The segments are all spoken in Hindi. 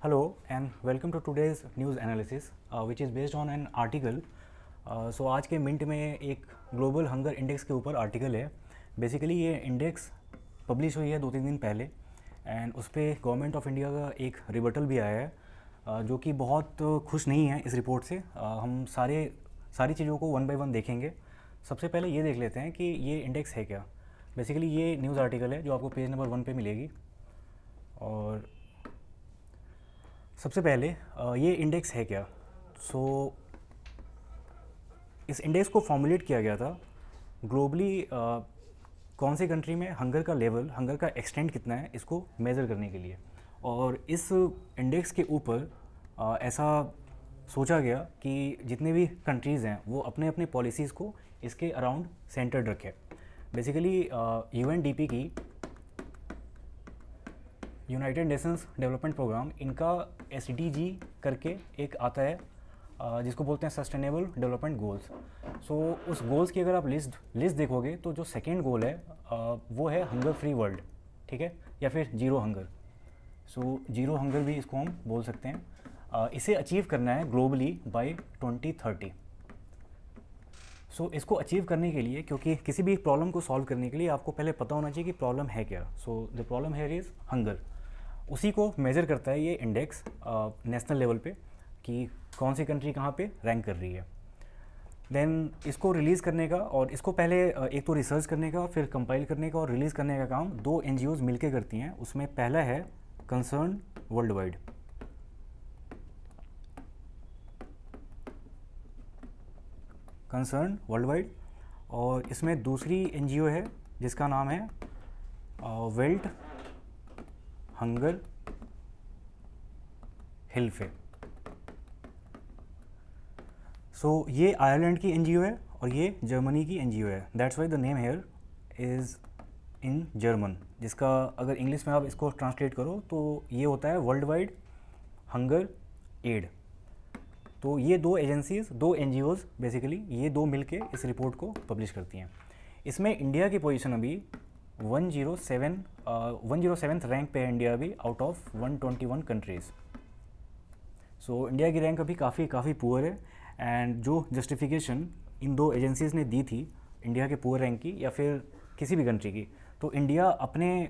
Hello and welcome to today's news analysis which is based on an article. So आज के मिनट में एक ग्लोबल हंगर इंडेक्स के ऊपर आर्टिकल है. बेसिकली ये इंडेक्स पब्लिश हुई है 2-3 दिन पहले एंड उस पर गवर्नमेंट ऑफ इंडिया का एक रिबटल भी आया है जो कि बहुत खुश नहीं है इस रिपोर्ट से. हम सारी चीज़ों को वन बाय वन देखेंगे. सबसे पहले ये देख लेते हैं कि ये इंडेक्स है क्या. बेसिकली ये न्यूज़ आर्टिकल है जो आपको पेज नंबर 1 पे मिलेगी. और सबसे पहले ये इंडेक्स है क्या. सो इस इंडेक्स को फॉर्मुलेट किया गया था ग्लोबली कौन सी कंट्री में हंगर का लेवल, हंगर का एक्सटेंट कितना है, इसको मेज़र करने के लिए. और इस इंडेक्स के ऊपर ऐसा सोचा गया कि जितने भी कंट्रीज़ हैं वो अपने अपने पॉलिसीज़ को इसके अराउंड सेंटर्ड रखें. बेसिकली यूएनडीपी की, यूनाइटेड नेशंस डेवलपमेंट प्रोग्राम, इनका एसडीजी करके एक आता है जिसको बोलते हैं सस्टेनेबल डेवलपमेंट गोल्स. सो उस गोल्स की अगर आप लिस्ट देखोगे तो जो सेकेंड गोल है वो है हंगर फ्री वर्ल्ड, ठीक है, या फिर zero hunger. So zero hunger भी इसको हम बोल सकते हैं. इसे अचीव करना है ग्लोबली बाय 2030. सो इसको अचीव करने के लिए, क्योंकि किसी भी प्रॉब्लम को सॉल्व करने के लिए आपको पहले पता होना चाहिए कि प्रॉब्लम है क्या. So the problem here is hunger. उसी को मेज़र करता है ये इंडेक्स नेशनल लेवल पे कि कौन सी कंट्री कहाँ पे रैंक कर रही है. देन इसको रिलीज़ करने का, और इसको पहले एक तो रिसर्च करने का और फिर कंपाइल करने का और रिलीज़ करने का काम दो एनजीओज़ मिलके करती हैं. उसमें पहला है concern world wide. Concern world wide. और इसमें दूसरी एनजीओ है जिसका नाम है वर्ल्ड हंगर हिल्फे. सो ये आयरलैंड की एनजीओ है और ये जर्मनी की एनजीओ है. That's why the name here is in German, जिसका अगर इंग्लिश में आप इसको ट्रांसलेट करो तो ये होता है वर्ल्ड वाइड हंगर एड. तो ये दो एजेंसीज़, दो एनजीओज़ बेसिकली, ये दो मिलके इस रिपोर्ट को पब्लिश करती हैं. इसमें इंडिया की पोजीशन अभी 107th रैंक पे है इंडिया अभी out of 121 countries. So India की रैंक अभी काफ़ी पुअर है. एंड जो जस्टिफिकेशन इन दो एजेंसीज़ ने दी थी इंडिया के पुअर रैंक की या फिर किसी भी कंट्री की, तो इंडिया अपने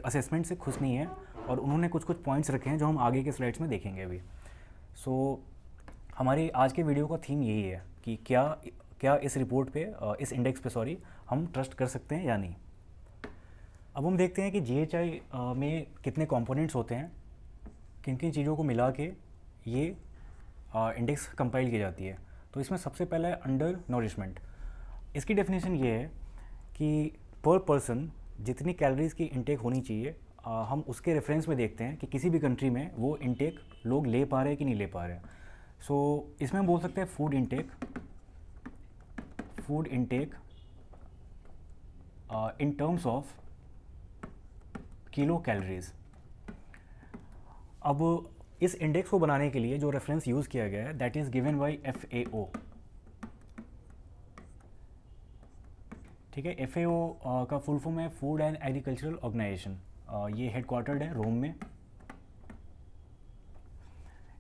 असेसमेंट से खुश नहीं है और उन्होंने कुछ पॉइंट्स रखे हैं जो हम आगे के स्लाइड्स में देखेंगे अभी. सो हमारी आज के वीडियो का थीम यही है कि क्या इस रिपोर्ट पे, इस इंडेक्स पे हम ट्रस्ट कर सकते हैं या नहीं. अब हम देखते हैं कि जीएचआई में कितने कंपोनेंट्स होते हैं, किन किन चीज़ों को मिला के ये इंडेक्स कंपाइल की जाती है. तो इसमें सबसे पहला है अंडर नॉरिशमेंट. इसकी डेफिनेशन ये है कि पर पर्सन जितनी कैलोरीज़ की इंटेक होनी चाहिए, हम उसके रेफरेंस में देखते हैं कि किसी भी कंट्री में वो इंटेक लोग ले पा रहे हैं कि नहीं ले पा रहे हैं. सो इसमें हम बोल सकते हैं food intake in terms of kilo calories. अब इस इंडेक्स को बनाने के लिए जो रेफरेंस यूज़ किया गया है that is given by FAO. ठीक है, FAO का फुल फॉर्म है फूड एंड एग्रीकल्चरल ऑर्गेनाइजेशन. ये हेडक्वार्टर्ड है रोम में.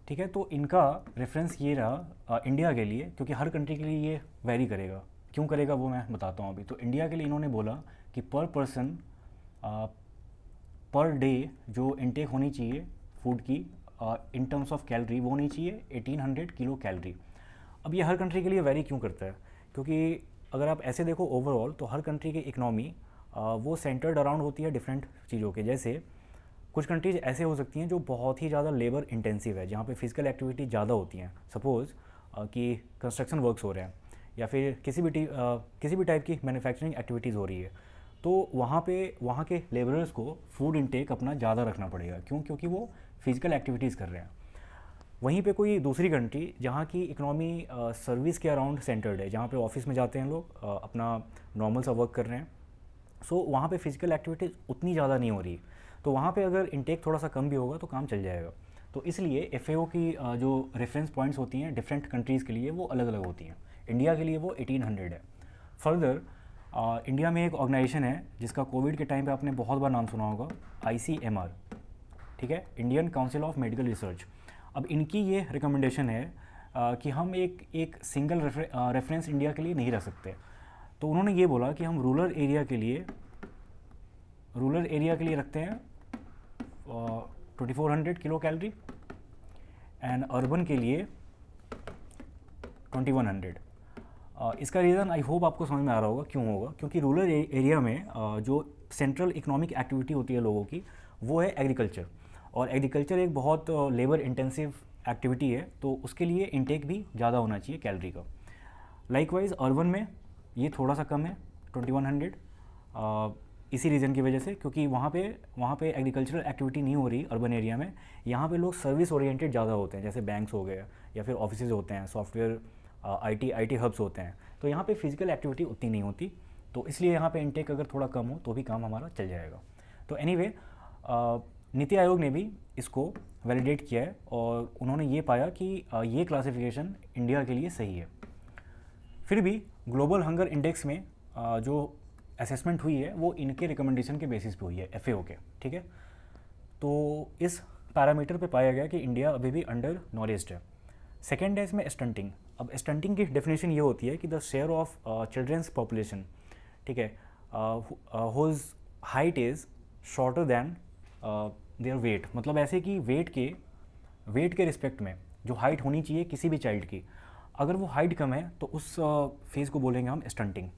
ठीक है, तो इनका रेफरेंस ये रहा इंडिया के लिए, क्योंकि हर कंट्री के लिए ये वेरी करेगा. क्यों करेगा वो मैं बताता हूँ अभी. तो इंडिया के लिए इन्होंने बोला कि पर पर्सन पर डे जो इंटेक होनी चाहिए फूड की इन टर्म्स ऑफ कैलोरी, वो होनी चाहिए 1800 किलो कैलोरी. अब ये हर कंट्री के लिए वेरी क्यों करता है, क्योंकि अगर आप ऐसे देखो ओवरऑल तो हर कंट्री की इकनॉमी वो सेंटर्ड अराउंड होती है डिफरेंट चीज़ों के. जैसे कुछ कंट्रीज़ ऐसे हो सकती हैं जो बहुत ही ज़्यादा लेबर इंटेंसिव है, जहाँ पे फिजिकल एक्टिविटी ज़्यादा होती हैं. सपोज़ कि कंस्ट्रक्शन वर्क्स हो रहे हैं या फिर किसी भी टाइप की मैन्युफैक्चरिंग एक्टिविटीज़ हो रही है, तो वहाँ के लेबरर्स को फूड इंटेक अपना ज़्यादा रखना पड़ेगा. क्यों? क्योंकि वो फिजिकल एक्टिविटीज़ कर रहे हैं. वहीं पे कोई दूसरी कंट्री जहाँ की इकनॉमी सर्विस के अराउंड सेंटर्ड है, जहाँ पे ऑफिस में जाते हैं लोग, अपना नॉर्मल सा वर्क कर रहे हैं, सो वहाँ पे फिजिकल एक्टिविटीज़ उतनी ज़्यादा नहीं हो रही, तो वहाँ पे अगर इंटेक थोड़ा सा कम भी होगा तो काम चल जाएगा. तो इसलिए FAO की जो रेफरेंस पॉइंट्स होती हैं डिफरेंट कंट्रीज़ के लिए वो अलग अलग होती हैं. इंडिया के लिए वो 1800 है. फर्दर इंडिया में एक ऑर्गेनाइजेशन है जिसका कोविड के टाइम पे आपने बहुत बार नाम सुना होगा, ICMR. ठीक है, Indian council of medical research. अब इनकी ये रिकमेंडेशन है कि हम एक सिंगल रेफरेंस इंडिया के लिए नहीं रख सकते। तो उन्होंने ये बोला कि हम रूरल एरिया के लिए रखते हैं 2400 किलो कैलोरी एंड अर्बन के लिए 2100। इसका रीज़न आई होप आपको समझ में आ रहा होगा क्यों होगा, क्योंकि रूरल एरिया में जो सेंट्रल इकोनॉमिक एक्टिविटी होती है लोगों की वो है एग्रीकल्चर, और एग्रीकल्चर एक बहुत लेबर इंटेंसिव एक्टिविटी है, तो उसके लिए इंटेक भी ज़्यादा होना चाहिए कैलोरी का। लाइकवाइज अर्बन में ये थोड़ा सा कम है 2100, इसी रीज़न की वजह से, क्योंकि वहाँ पे एग्रीकल्चरल एक्टिविटी नहीं हो रही अर्बन एरिया में। यहाँ पे लोग सर्विस ओरिएंटेड ज़्यादा होते हैं, जैसे बैंक्स हो गए या फिर ऑफिसेज होते हैं, सॉफ्टवेयर आईटी हब्स होते हैं, तो यहाँ पे फिजिकल एक्टिविटी उतनी नहीं होती, तो इसलिए यहाँ पे इंटेक अगर थोड़ा कम हो तो भी काम हमारा चल जाएगा। तो एनीवे नीति आयोग ने भी इसको वैलिडेट किया है और उन्होंने ये पाया कि ये क्लासिफिकेशन इंडिया के लिए सही है। फिर भी ग्लोबल हंगर इंडेक्स में जो असेसमेंट हुई है वो इनके रिकमेंडेशन के बेसिस पे हुई है, FAO के, ठीक है। तो इस पैरामीटर पे पाया गया कि इंडिया अभी भी अंडर नॉलेज्ड है। सेकेंड है इसमें स्टंटिंग। अब स्टंटिंग की डेफिनेशन ये होती है कि the share of childrens population, ठीक है, whose height is shorter than their weight, मतलब ऐसे कि वेट के रिस्पेक्ट में जो हाइट होनी चाहिए किसी भी चाइल्ड की, अगर वो हाइट कम है तो उस फेज़ को बोलेंगे हम स्टंटिंग।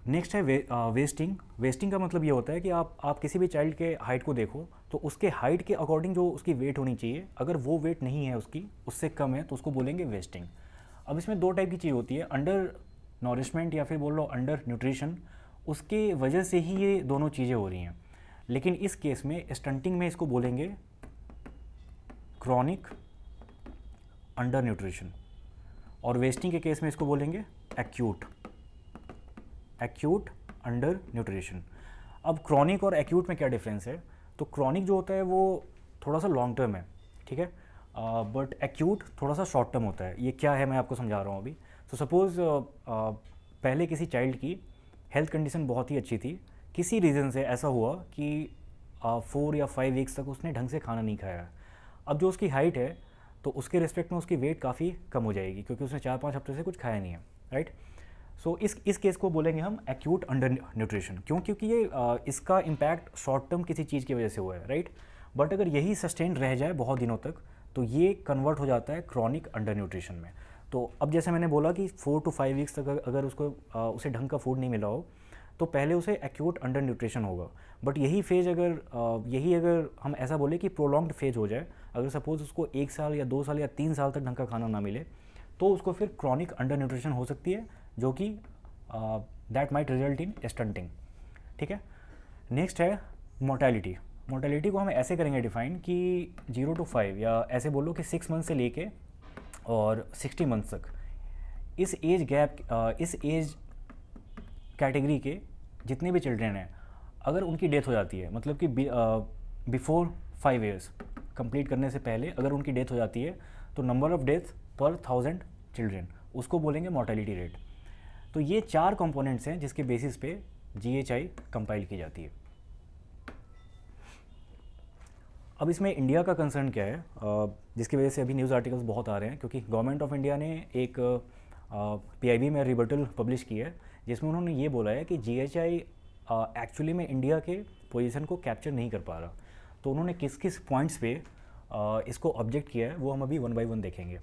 नेक्स्ट है वेस्टिंग। वेस्टिंग का मतलब ये होता है कि आप किसी भी चाइल्ड के हाइट को देखो तो उसके हाइट के अकॉर्डिंग जो उसकी वेट होनी चाहिए, अगर वो वेट नहीं है उसकी, उससे कम है, तो उसको बोलेंगे वेस्टिंग। अब इसमें दो टाइप की चीज़ होती है, अंडर नॉरिशमेंट या फिर बोल लो अंडर न्यूट्रिशन, उसके वजह से ही ये दोनों चीज़ें हो रही हैं। लेकिन इस केस में स्टंटिंग में इसको बोलेंगे क्रॉनिक अंडर न्यूट्रिशन, और वेस्टिंग के केस में इसको बोलेंगे एक्यूट अंडर न्यूट्रिशन। अब क्रॉनिक और एक्यूट में क्या डिफरेंस है? तो क्रॉनिक जो होता है वो थोड़ा सा लॉन्ग टर्म है, ठीक है, बट एक्यूट थोड़ा सा शॉर्ट टर्म होता है। ये क्या है मैं आपको समझा रहा हूँ अभी। तो सपोज़ पहले किसी चाइल्ड की हेल्थ कंडीशन बहुत ही अच्छी थी, किसी रीज़न से ऐसा हुआ कि 4 या 5 वीक्स तक उसने ढंग से खाना नहीं खाया। अब जो उसकी हाइट है तो उसके रिस्पेक्ट में उसकी वेट काफ़ी कम हो जाएगी, क्योंकि उसने 4-5 हफ्ते से कुछ खाया नहीं है, राइट। सो इस केस को बोलेंगे हम एक्यूट अंडर न्यूट्रिशन। क्यों? क्योंकि ये इसका इम्पैक्ट शॉर्ट टर्म किसी चीज़ की वजह से हुआ है, राइट। बट अगर यही सस्टेन रह जाए बहुत दिनों तक तो ये कन्वर्ट हो जाता है क्रॉनिक अंडर न्यूट्रिशन में। तो अब जैसे मैंने बोला कि 4 to 5 वीक्स तक अगर उसे ढंग का फूड नहीं मिला हो तो पहले उसे एक्यूट अंडर न्यूट्रिशन होगा। बट यही फेज़ अगर हम ऐसा बोले कि प्रोलॉन्ग्ड फेज हो जाए, अगर सपोज़ उसको 1 साल या 2 साल या 3 साल तक ढंग का खाना ना मिले, तो उसको फिर क्रॉनिक अंडर न्यूट्रिशन हो सकती है, जो कि that might result in stunting, ठीक है। नेक्स्ट है मोर्टेलिटी। मोर्टेलिटी को हम ऐसे करेंगे डिफाइन कि 0 to 5, या ऐसे बोलो कि 6 मंथ से लेके और 60 मंथ तक, इस एज कैटेगरी के जितने भी चिल्ड्रेन हैं, अगर उनकी डेथ हो जाती है, मतलब कि बिफोर 5 ईयर्स कंप्लीट करने से पहले अगर उनकी डेथ हो जाती है, तो नंबर ऑफ डेथ पर 1000 चिल्ड्रेन, उसको बोलेंगे मोर्टेलिटी रेट। तो ये 4 कंपोनेंट्स हैं जिसके बेसिस पे GHI कंपाइल की जाती है। अब इसमें इंडिया का कंसर्न क्या है, जिसकी वजह से अभी न्यूज़ आर्टिकल्स बहुत आ रहे हैं, क्योंकि गवर्नमेंट ऑफ इंडिया ने एक PIB में रिबटल पब्लिश की है, जिसमें उन्होंने ये बोला है कि GHI एक्चुअली में इंडिया के पोजीशन को कैप्चर नहीं कर पा रहा। तो उन्होंने किस किस पॉइंट्स पे इसको ऑब्जेक्ट किया है वो हम अभी 1 by 1 देखेंगे।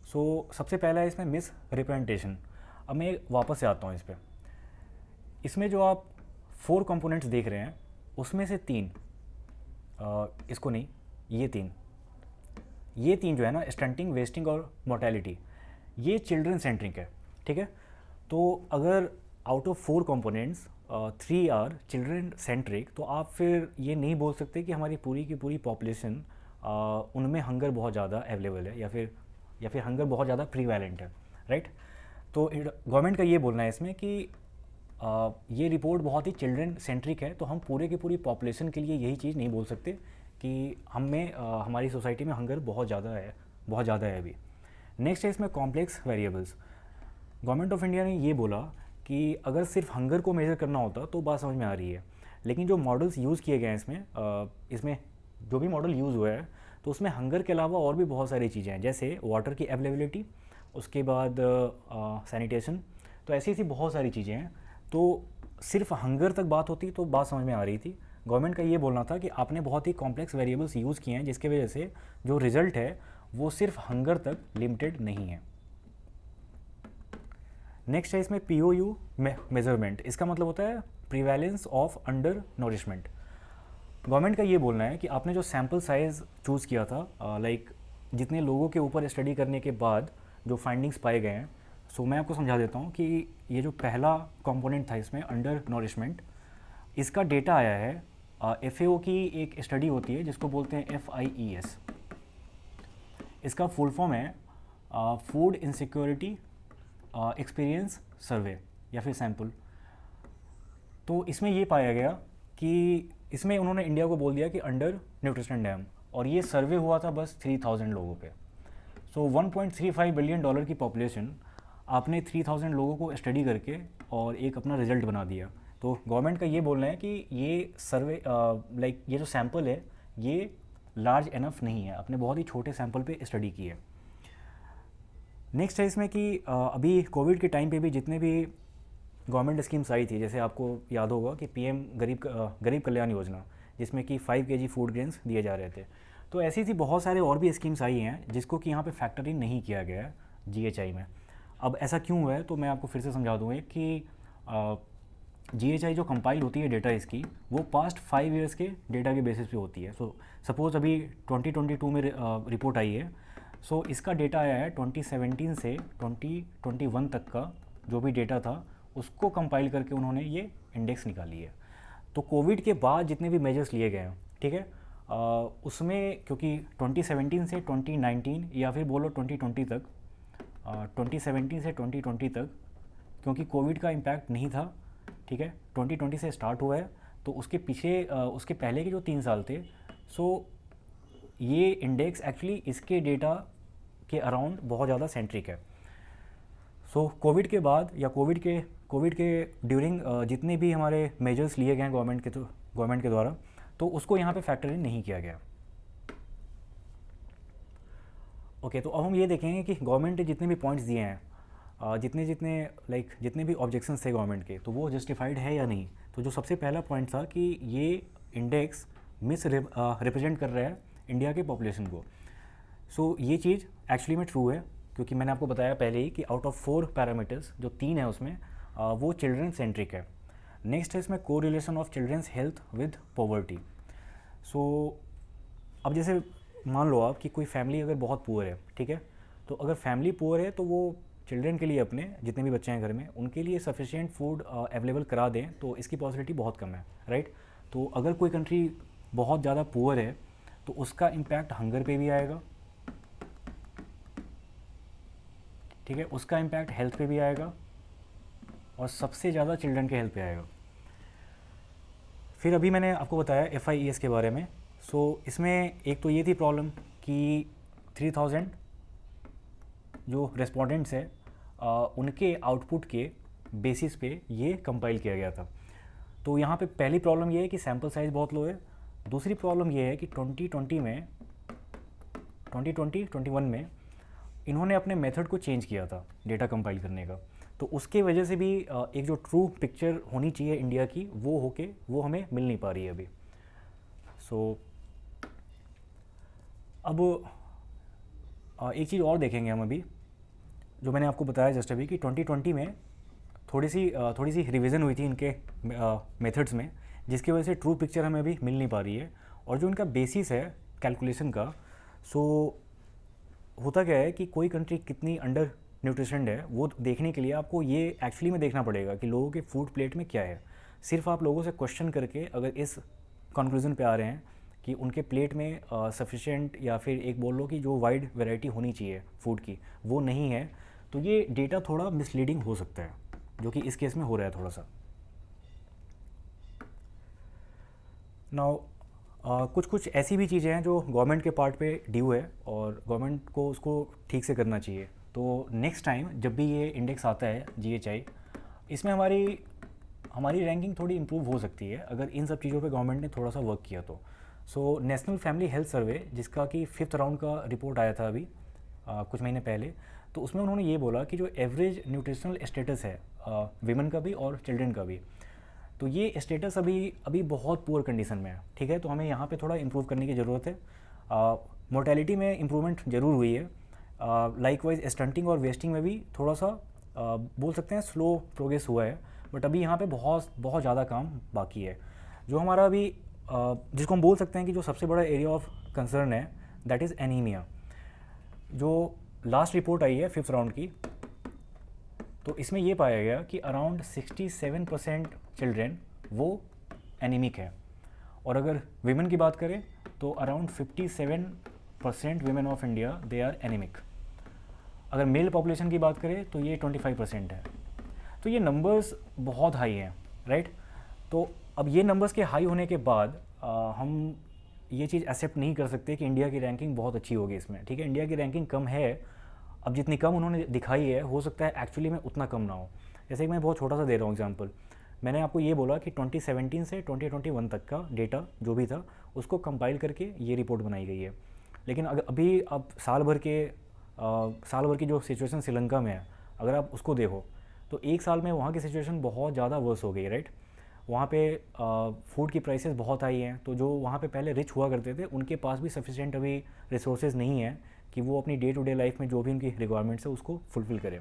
सो सबसे पहला है इसमें मिस रिप्रेजेंटेशन। अब मैं वापस से आता हूँ इस पर। इसमें जो आप 4 कंपोनेंट्स देख रहे हैं उसमें से 3, इसको नहीं, ये तीन जो है ना, स्टंटिंग, वेस्टिंग और मोर्टेलिटी, ये चिल्ड्रन सेंट्रिक है, ठीक है। तो अगर out of 4 components 3 are children centric, तो आप फिर ये नहीं बोल सकते कि हमारी पूरी की पूरी पॉपुलेशन उनमें हंगर बहुत ज़्यादा अवेलेबल है या फिर हंगर बहुत ज़्यादा प्रीवैलेंट है, राइट। तो गवर्नमेंट का ये बोलना है इसमें कि ये रिपोर्ट बहुत ही चिल्ड्रन सेंट्रिक है, तो हम पूरे की पूरी पॉपुलेशन के लिए यही चीज़ नहीं बोल सकते कि हमारी सोसाइटी में हंगर बहुत ज़्यादा है अभी। नेक्स्ट है इसमें complex variables. Government of India ने ये बोला कि अगर सिर्फ हंगर को मेज़र करना होता तो बात समझ में आ रही है, लेकिन जो मॉडल्स यूज़ किए गए हैं इसमें जो भी मॉडल यूज़ हुआ है तो उसमें हंगर के अलावा और भी बहुत सारी चीज़ें हैं, जैसे वाटर की अवेलेबिलिटी, उसके बाद सैनिटेशन, तो ऐसी ऐसी बहुत सारी चीज़ें हैं। तो सिर्फ हंगर तक बात होती तो बात समझ में आ रही थी। गवर्नमेंट का ये बोलना था कि आपने बहुत ही कॉम्प्लेक्स वेरिएबल्स यूज़ किए हैं, जिसकी वजह से जो रिज़ल्ट है वो सिर्फ हंगर तक लिमिटेड नहीं है। नेक्स्ट है इसमें POU मेजरमेंट। इसका मतलब होता है prevalence of under nourishment. Government का ये बोलना है कि आपने जो सैम्पल साइज़ चूज़ किया था, लाइक जितने लोगों के ऊपर स्टडी करने के बाद जो फाइंडिंग्स पाए गए हैं, सो मैं आपको समझा देता हूँ कि ये जो पहला कंपोनेंट था इसमें अंडर नोरिशमेंट, इसका डेटा आया है FAO की एक स्टडी होती है जिसको बोलते हैं FIES। इसका फुल फॉर्म है फूड इनसिक्योरिटी एक्सपीरियंस सर्वे या फिर सैम्पल। तो इसमें ये पाया गया कि इसमें उन्होंने इंडिया को बोल दिया कि अंडर न्यूट्रिशन डैम, और ये सर्वे हुआ था बस 3000 लोगों पे। सो 1.35 बिलियन डॉलर की पॉपुलेशन, आपने 3000 लोगों को स्टडी करके और एक अपना रिजल्ट बना दिया। तो गवर्नमेंट का ये बोलना है कि ये सर्वे लाइक ये जो सैम्पल है ये लार्ज इनफ नहीं है, आपने बहुत ही छोटे सैम्पल पे स्टडी की है। नेक्स्ट है इसमें कि अभी कोविड के टाइम पे भी जितने भी गवर्नमेंट स्कीम्स आई थी, जैसे आपको याद होगा कि PM गरीब कल्याण योजना, जिसमें कि 5 kg फूड ग्रेन्स दिए जा रहे थे। तो ऐसी थी बहुत सारे और भी स्कीम्स आई हैं जिसको कि यहाँ पे फैक्टर इन नहीं किया गया है GHI में। अब ऐसा क्यों हुआ है तो मैं आपको फिर से समझा दूँगा कि GHI जो कंपाइल होती है डेटा इसकी, वो पास्ट 5 ईयर्स के डेटा के बेसिस पे होती है। सो सपोज़ अभी 2022 में रिपोर्ट आई है, सो इसका डेटा आया है 2017 से 2021 तक का जो भी डेटा था उसको कंपाइल करके उन्होंने ये इंडेक्स निकाली है। तो कोविड के बाद जितने भी मेजर्स लिए गए हैं, ठीक है, उसमें क्योंकि 2017 से 2019 या फिर बोलो 2020 तक, 2017 से 2020 तक क्योंकि कोविड का इम्पैक्ट नहीं था, ठीक है, 2020 से स्टार्ट हुआ है, तो उसके पीछे उसके पहले के जो 3 साल थे, सो ये इंडेक्स एक्चुअली इसके डेटा के अराउंड बहुत ज़्यादा सेंट्रिक है। सो कोविड के बाद या कोविड के ड्यूरिंग जितने भी हमारे मेजर्स लिए गए हैं गवर्नमेंट के द्वारा, तो उसको यहाँ पे फैक्टर इन नहीं किया गया। ओके, तो अब हम ये देखेंगे कि गवर्नमेंट ने जितने भी पॉइंट्स दिए हैं, जितने भी ऑब्जेक्शंस थे गवर्नमेंट के, तो वो जस्टिफाइड है या नहीं। तो जो सबसे पहला पॉइंट था कि ये इंडेक्स रिप्रेजेंट कर रहा है इंडिया के पॉपुलेशन को। सो ये चीज़ एक्चुअली में ट्रू है, क्योंकि मैंने आपको बताया पहले ही कि आउट ऑफ 4 पैरामीटर्स जो 3 है उसमें वो चिल्ड्रन सेंट्रिक है। नेक्स्ट है इसमें correlation of children's health with poverty. So अब जैसे मान लो आप कि कोई फैमिली अगर बहुत पुअर है, ठीक है, तो अगर फैमिली पुअर है तो वो चिल्ड्रन के लिए, अपने जितने भी बच्चे हैं घर में, उनके लिए सफिशिएंट फूड अवेलेबल करा दें, तो इसकी पॉसिबिलिटी बहुत कम है, राइट। तो अगर कोई कंट्री बहुत ज़्यादा पुअर है तो उसका इम्पैक्ट हंगर पे भी आएगा, ठीक है, उसका इम्पैक्ट हेल्थ पे भी आएगा और सबसे ज़्यादा चिल्ड्रन के हेल्थ पे आएगा। फिर अभी मैंने आपको बताया FIES के बारे में। सो इसमें एक तो ये थी प्रॉब्लम कि 3000 जो रेस्पोंडेंट्स हैं उनके आउटपुट के बेसिस पे ये कंपाइल किया गया था। तो यहाँ पे पहली प्रॉब्लम ये है कि सैम्पल साइज़ बहुत लो है। दूसरी प्रॉब्लम ये है कि 2021 में इन्होंने अपने मेथड को चेंज किया था डेटा कंपाइल करने का, तो उसके वजह से भी एक जो ट्रू पिक्चर होनी चाहिए इंडिया की वो हमें मिल नहीं पा रही है अभी। सो अब एक चीज़ और देखेंगे हम अभी, जो मैंने आपको बताया जस्ट अभी कि 2020 में थोड़ी सी रिवीजन हुई थी इनके मेथड्स में, जिसकी वजह से ट्रू पिक्चर हमें अभी मिल नहीं पा रही है। और जो इनका बेसिस है कैलकुलेशन का, सो होता क्या है कि कोई कंट्री कितनी अंडर न्यूट्रिशनड है वो देखने के लिए आपको ये एक्चुअली में देखना पड़ेगा कि लोगों के फूड प्लेट में क्या है। सिर्फ आप लोगों से क्वेश्चन करके अगर इस कंक्लूजन पे आ रहे हैं कि उनके प्लेट में सफिशिएंट या फिर एक बोल लो कि जो वाइड वैरायटी होनी चाहिए फूड की वो नहीं है, तो ये डेटा थोड़ा मिसलीडिंग हो सकता है, जो कि इस केस में हो रहा है थोड़ा सा। नाउ कुछ ऐसी भी चीज़ें हैं जो गवर्नमेंट के पार्ट पे ड्यू है और गवर्नमेंट को उसको ठीक से करना चाहिए। तो नेक्स्ट टाइम जब भी ये इंडेक्स आता है GHI, इसमें हमारी रैंकिंग थोड़ी इम्प्रूव हो सकती है अगर इन सब चीज़ों पे गवर्नमेंट ने थोड़ा सा वर्क किया तो। So national family health survey, जिसका कि 5th राउंड का रिपोर्ट आया था अभी कुछ महीने पहले, तो उसमें उन्होंने ये बोला कि जो एवरेज न्यूट्रिशनल स्टेटस है विमेन का भी और चिल्ड्रन का भी, तो ये स्टेटस अभी अभी बहुत पुअर कंडीशन में है। ठीक है, तो हमें यहाँ पे थोड़ा इम्प्रूव करने की ज़रूरत है। मोर्टेलिटी में इम्प्रूवमेंट ज़रूर हुई है, लाइकवाइज स्टंटिंग और वेस्टिंग में भी थोड़ा सा बोल सकते हैं स्लो प्रोग्रेस हुआ है, बट अभी यहाँ पे बहुत बहुत ज़्यादा काम बाकी है। जो हमारा अभी जिसको हम बोल सकते हैं कि जो सबसे बड़ा एरिया ऑफ कंसर्न है, दैट इज़ एनीमिया। जो लास्ट रिपोर्ट आई है 5th राउंड की, तो इसमें ये पाया गया कि अराउंड 67% चिल्ड्रेन वो एनीमिक है, और अगर विमेन की बात करें तो around 57% women of India they are anaemic. अगर मेल पॉपुलेशन की बात करें तो ये 25% है। तो ये नंबर्स बहुत हाई हैं, राइट। तो अब ये नंबर्स के हाई होने के बाद हम ये चीज़ एक्सेप्ट नहीं कर सकते कि इंडिया की रैंकिंग बहुत अच्छी होगी इसमें। ठीक है, इंडिया की रैंकिंग कम है, अब जितनी कम उन्होंने दिखाई है हो सकता है एक्चुअली में उतना कम ना हो। जैसे कि मैं बहुत छोटा सा दे रहा हूँ एग्जांपल, मैंने आपको ये बोला कि 2017 से 2021 तक का डेटा जो भी था उसको कंपाइल करके ये रिपोर्ट बनाई गई है। लेकिन अभी अब साल भर की जो सिचुएशन श्रीलंका में है, अगर आप उसको देखो तो एक साल में वहाँ की सिचुएशन बहुत ज़्यादा वर्स हो गई, राइट। वहाँ पे फूड की प्राइसेस बहुत हाई हैं, तो जो वहाँ पे पहले रिच हुआ करते थे उनके पास भी सफिशिएंट अभी रिसोर्सेज नहीं है कि वो अपनी डे टू डे लाइफ में जो भी उनकी रिक्वायरमेंट्स है उसको फुलफ़िल करें।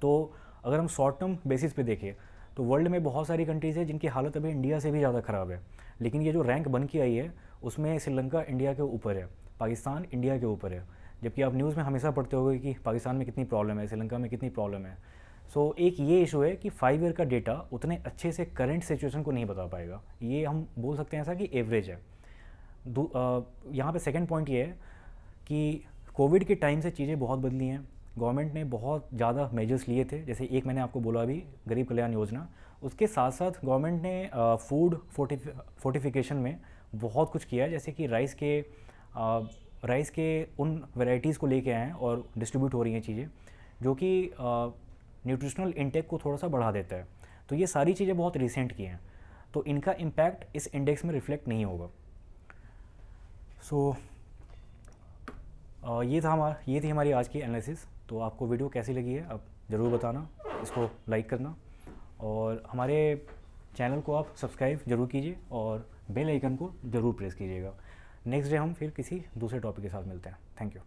तो अगर हम शॉर्ट टर्म बेसिस पे देखें तो वर्ल्ड में बहुत सारी कंट्रीज़ है जिनकी हालत अभी इंडिया से भी ज़्यादा ख़राब है, लेकिन ये जो रैंक बन के आई है उसमें श्रीलंका इंडिया के ऊपर है, पाकिस्तान इंडिया के ऊपर है। जबकि आप न्यूज़ में हमेशा पढ़ते होगे कि पाकिस्तान में कितनी प्रॉब्लम है, श्रीलंका में कितनी प्रॉब्लम है। सो एक ये इशू है कि 5 ईयर का डेटा उतने अच्छे से करंट सिचुएशन को नहीं बता पाएगा, ये हम बोल सकते हैं ऐसा कि एवरेज है। यहाँ पे सेकंड पॉइंट ये है कि कोविड के टाइम से चीज़ें बहुत बदली हैं, गवर्नमेंट ने बहुत ज़्यादा मेजर्स लिए थे, जैसे एक मैंने आपको बोला अभी गरीब कल्याण योजना, उसके साथ साथ गवर्नमेंट ने फूड फोर्टिफिकेशन में बहुत कुछ किया है, जैसे कि राइस के उन वैरायटीज़ को लेके आए हैं और डिस्ट्रीब्यूट हो रही हैं चीज़ें जो कि न्यूट्रिशनल इंटेक को थोड़ा सा बढ़ा देता है। तो ये सारी चीज़ें बहुत रिसेंट की हैं, तो इनका इम्पैक्ट इस इंडेक्स में रिफ्लेक्ट नहीं होगा। सो ये थी हमारी आज की एनालिसिस। तो आपको वीडियो कैसी लगी है आप ज़रूर बताना, इसको लाइक करना और हमारे चैनल को आप सब्सक्राइब ज़रूर कीजिए और बेल आइकन को ज़रूर प्रेस कीजिएगा। नेक्स्ट डे हम फिर किसी दूसरे टॉपिक के साथ मिलते हैं। Thank you.